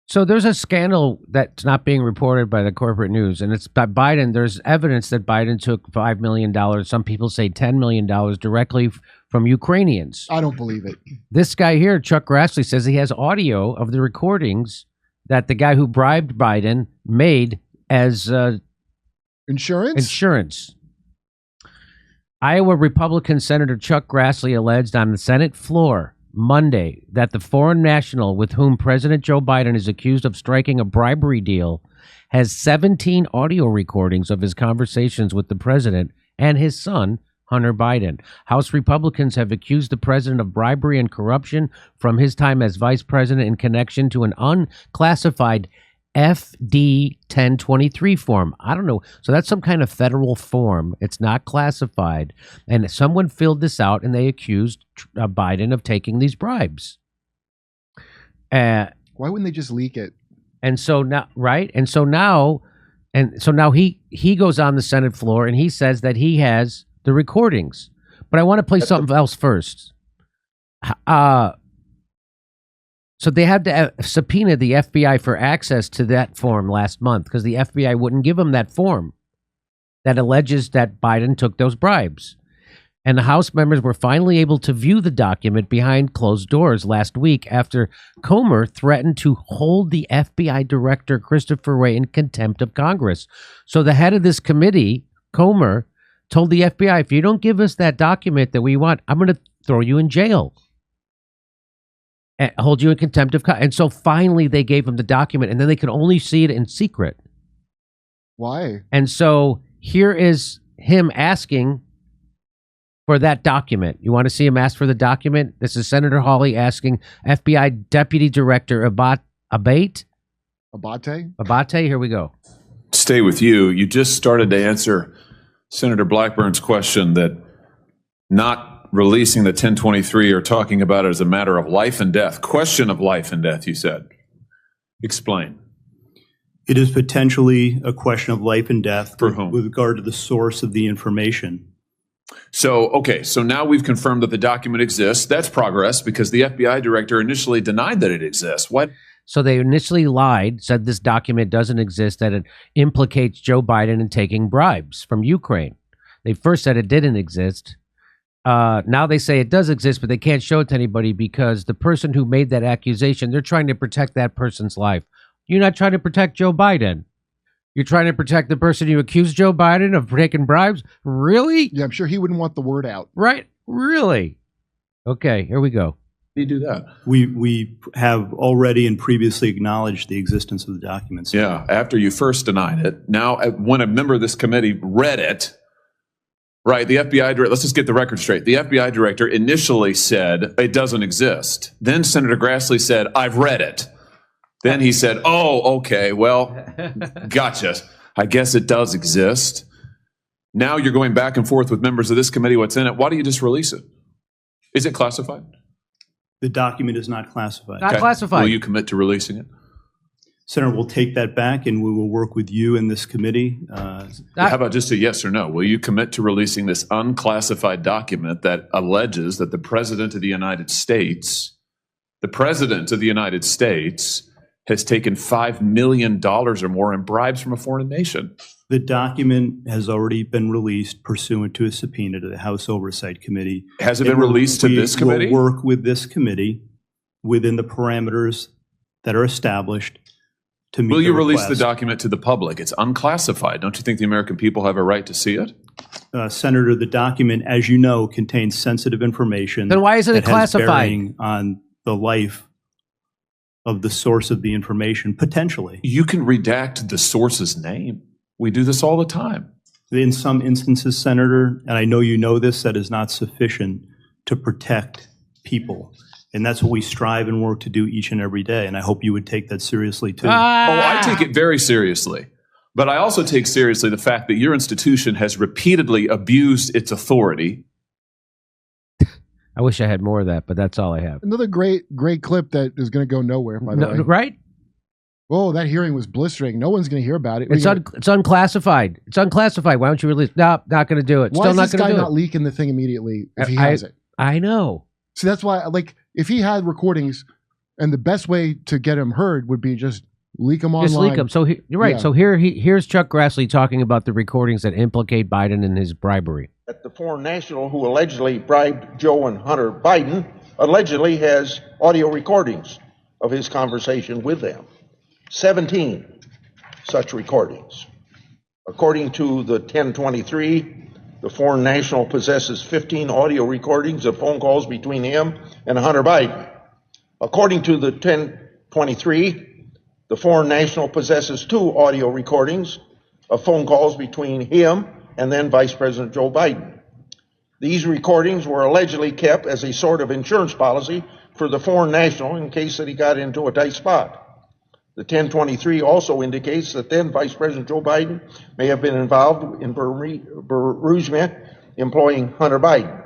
So there's a scandal that's not being reported by the corporate news, and it's by Biden. There's evidence that Biden took $5 million. Some people say $10 million directly from Ukrainians. I don't believe it. This guy here, Chuck Grassley, says he has audio of the recordings that the guy who bribed Biden made as insurance. Iowa Republican Senator Chuck Grassley alleged on the Senate floor Monday that the foreign national with whom President Joe Biden is accused of striking a bribery deal has 17 audio recordings of his conversations with the president and his son, Hunter Biden. House Republicans have accused the president of bribery and corruption from his time as vice president in connection to an unclassified FD 1023 form. I don't know. So that's some kind of federal form. It's not classified. And someone filled this out and they accused Biden of taking these bribes. Why wouldn't they just leak it? And so now, right? And so now he goes on the Senate floor and he says that he has the recordings. But I want to play something else first. So they had to subpoena the FBI for access to that form last month because the FBI wouldn't give them that form that alleges that Biden took those bribes. And the House members were finally able to view the document behind closed doors last week after Comer threatened to hold the FBI director, Christopher Wray, in contempt of Congress. So the head of this committee, Comer, told the FBI, if you don't give us that document that we want, I'm going to throw you in jail. Hold you in contempt of and so finally they gave him the document and then they could only see it in secret. Why? And so here is him asking for that document. You want to see him ask for the document? This is Senator Hawley asking FBI Deputy Director Abate. Here we go. Stay with you. You just started to answer Senator Blackburn's question that not releasing the 1023 or talking about it as a matter of life and death. Question of life and death, you said. Explain. It is potentially a question of life and death for whom? With regard to the source of the information. So, okay, so now we've confirmed that the document exists. That's progress because the FBI director initially denied that it exists. What? So they initially lied, said this document doesn't exist, that it implicates Joe Biden in taking bribes from Ukraine. They first said it didn't exist. Now they say it does exist, but they can't show it to anybody because the person who made that accusation, they're trying to protect that person's life. You're not trying to protect Joe Biden. You're trying to protect the person who accused Joe Biden of taking bribes? Really? Yeah, I'm sure he wouldn't want the word out. Right? Really? Okay, here we go. How do you do that? We have already and previously acknowledged the existence of the documents. Yeah, after you first denied it. Now, when a member of this committee read it, right, the FBI director, let's just get the record straight. The FBI director initially said it doesn't exist. Then Senator Grassley said, I've read it. Then he said, oh, okay, well, gotcha. I guess it does exist. Now you're going back and forth with members of this committee, what's in it. Why don't you just release it? Is it classified? The document is not classified. Not classified. Will you commit to releasing it? Senator, we'll take that back and we will work with you in this committee. How about just a yes or no? Will you commit to releasing this unclassified document that alleges that the President of the United States, has taken $5 million or more in bribes from a foreign nation? The document has already been released pursuant to a subpoena to the House Oversight Committee. Has it been released to this committee? We'll work with this committee within the parameters that are established. Will you release the document to the public? It's unclassified. Don't you think the American people have a right to see it? Senator, the document, as you know, contains sensitive information. Then why isn't it classified? Has bearing on the life of the source of the information, potentially. You can redact the source's name. We do this all the time. In some instances, Senator, and I know you know this, that is not sufficient to protect people. And that's what we strive and work to do each and every day. And I hope you would take that seriously, too. Oh, I take it very seriously. But I also take seriously the fact that your institution has repeatedly abused its authority. I wish I had more of that, but that's all I have. Another great clip that is going to go nowhere, by the way. Right? Oh, that hearing was blistering. No one's going to hear about it. It's unclassified. It's unclassified. Why don't you release? No, not going to do it. Why is this guy not leaking the thing immediately if he has it? I know. See, that's why, like, if he had recordings And the best way to get them heard would be just leak them online. Just leak them. So you're right. Yeah. So here's Chuck Grassley talking about the recordings that implicate Biden in his bribery. That the foreign national who allegedly bribed Joe and Hunter Biden allegedly has audio recordings of his conversation with them. 17 such recordings. According to the 1023, the foreign national possesses 15 audio recordings of phone calls between him and Hunter Biden. According to the 1023, the foreign national possesses 2 audio recordings of phone calls between him and then Vice President Joe Biden. These recordings were allegedly kept as a sort of insurance policy for the foreign national in case that he got into a tight spot. The 1023 also indicates that then Vice President Joe Biden may have been involved in Burisma employing Hunter Biden.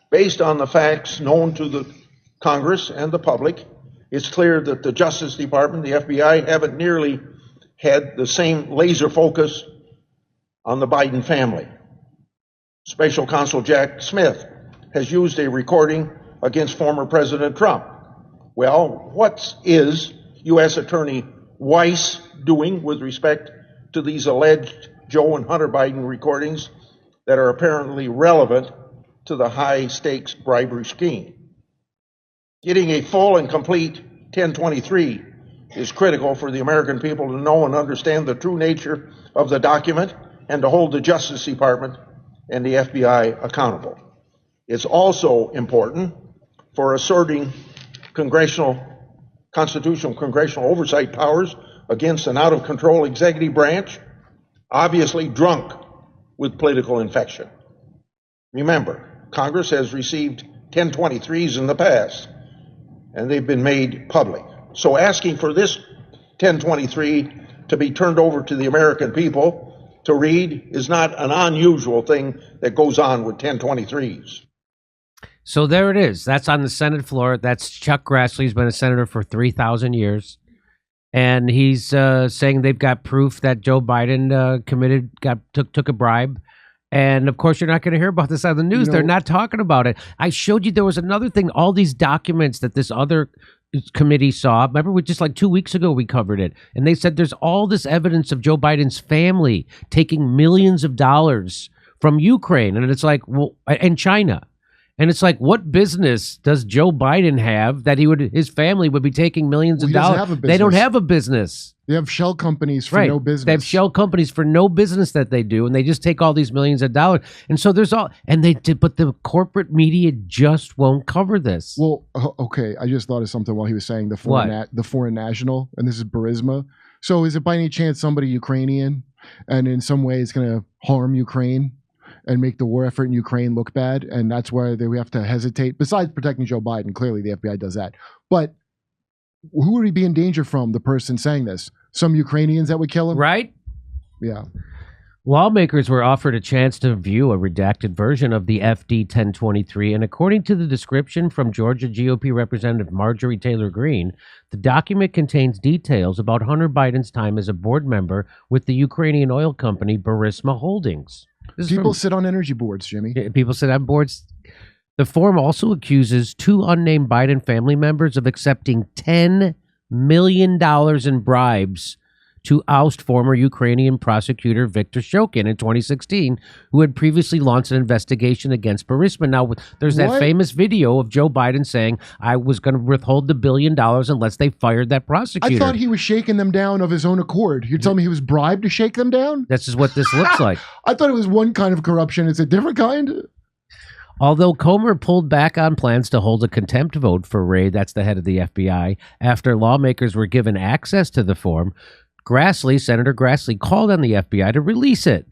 Based on the facts known to the Congress and the public, it's clear that the Justice Department, the FBI, haven't nearly had the same laser focus on the Biden family. Special Counsel Jack Smith has used a recording against former President Trump. Well, what is U.S. Attorney Weiss doing with respect to these alleged Joe and Hunter Biden recordings that are apparently relevant to the high-stakes bribery scheme? Getting a full and complete 1023 is critical for the American people to know and understand the true nature of the document and to hold the Justice Department and the FBI accountable. It's also important for asserting constitutional congressional oversight powers against an out-of-control executive branch, obviously drunk with political infection. Remember, Congress has received 1023s in the past, and they've been made public. So asking for this 1023 to be turned over to the American people to read is not an unusual thing that goes on with 1023s. So there it is. That's on the Senate floor. That's Chuck Grassley. He's been a senator for 3,000 years. And he's saying they've got proof that Joe Biden took a bribe. And, of course, you're not going to hear about this on the news. No. They're not talking about it. I showed you there was another thing, all these documents that this other committee saw. Remember, just like 2 weeks ago we covered it. And they said there's all this evidence of Joe Biden's family taking millions of dollars from Ukraine. And it's like, well, and China. And it's like, what business does Joe Biden have that his family would be taking millions of dollars? They don't have a business. They have shell companies for no business. They have shell companies for no business that they do, and they just take all these millions of dollars. And so there's but the corporate media just won't cover this. Well, okay, I just thought of something while he was saying the foreign national, and this is Burisma. So is it by any chance somebody Ukrainian, and in some way it's going to harm Ukraine and make the war effort in Ukraine look bad, and that's why we have to hesitate? Besides protecting Joe Biden, clearly the FBI does that. But who would he be in danger from, the person saying this? Some Ukrainians that would kill him? Right? Yeah. Lawmakers were offered a chance to view a redacted version of the FD 1023, and according to the description from Georgia GOP Representative Marjorie Taylor Greene, the document contains details about Hunter Biden's time as a board member with the Ukrainian oil company Burisma Holdings. People sit on energy boards, Jimmy. People sit on boards. The form also accuses 2 unnamed Biden family members of accepting $10 million in bribes to oust former Ukrainian prosecutor Viktor Shokin in 2016, who had previously launched an investigation against Burisma. Now, there's that famous video of Joe Biden saying, I was going to withhold the $1 billion unless they fired that prosecutor. I thought he was shaking them down of his own accord. You're telling me he was bribed to shake them down? This is what this looks like. I thought it was one kind of corruption. It's a different kind? Although Comer pulled back on plans to hold a contempt vote for Wray, that's the head of the FBI, after lawmakers were given access to the form, Senator Grassley called on the FBI to release it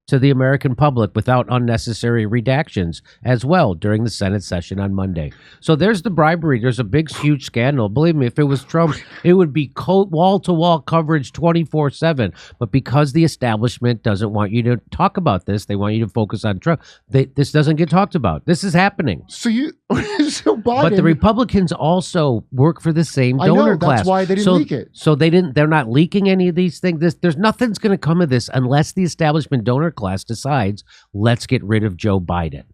to the American public without unnecessary redactions as well during the Senate session on Monday. So there's the bribery. There's a big, huge scandal. Believe me, if it was Trump, it would be wall-to-wall coverage 24/7. But because the establishment doesn't want you to talk about this, they want you to focus on Trump. This doesn't get talked about. This is happening. So Biden. But the Republicans also work for the same donor class. That's why they didn't leak it. So they're not leaking any of these things. There's nothing's going to come of this unless the establishment donor class decides, let's get rid of Joe Biden.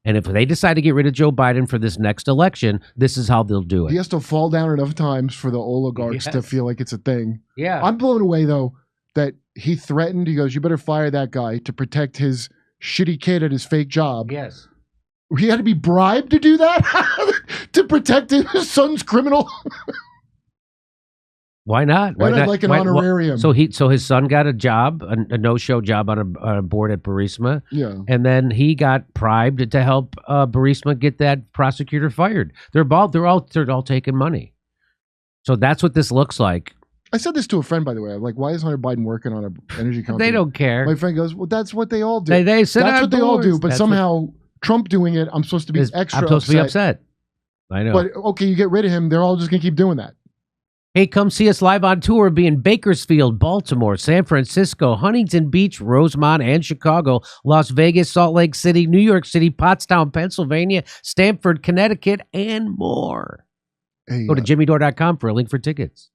And if they decide to get rid of Joe Biden for this next election, this is how they'll do it. He has to fall down enough times for the oligarchs to feel like it's a thing. Yeah. I'm blown away, though, that he threatened. He goes, you better fire that guy to protect his shitty kid at his fake job. Yes. He had to be bribed to do that? To protect his son's criminal? Why not? Why And I'd not? like an honorarium. So his son got a job, a no-show job on a board at Burisma. Yeah. And then he got bribed to help Burisma get that prosecutor fired. They're all taking money. So that's what this looks like. I said this to a friend, by the way. I'm like, why is Hunter Biden working on an energy company? They don't care. My friend goes, well, that's what they all do. They sit that's on what they all do. boards. But That's somehow Trump doing it, I'm supposed to be extra I'm supposed to be upset. I know. But okay, you get rid of him. They're all just going to keep doing that. Hey, come see us live on tour. Be in Bakersfield, Baltimore, San Francisco, Huntington Beach, Rosemont, and Chicago, Las Vegas, Salt Lake City, New York City, Pottstown, Pennsylvania, Stamford, Connecticut, and more. Hey, Go to jimmydore.com for a link for tickets.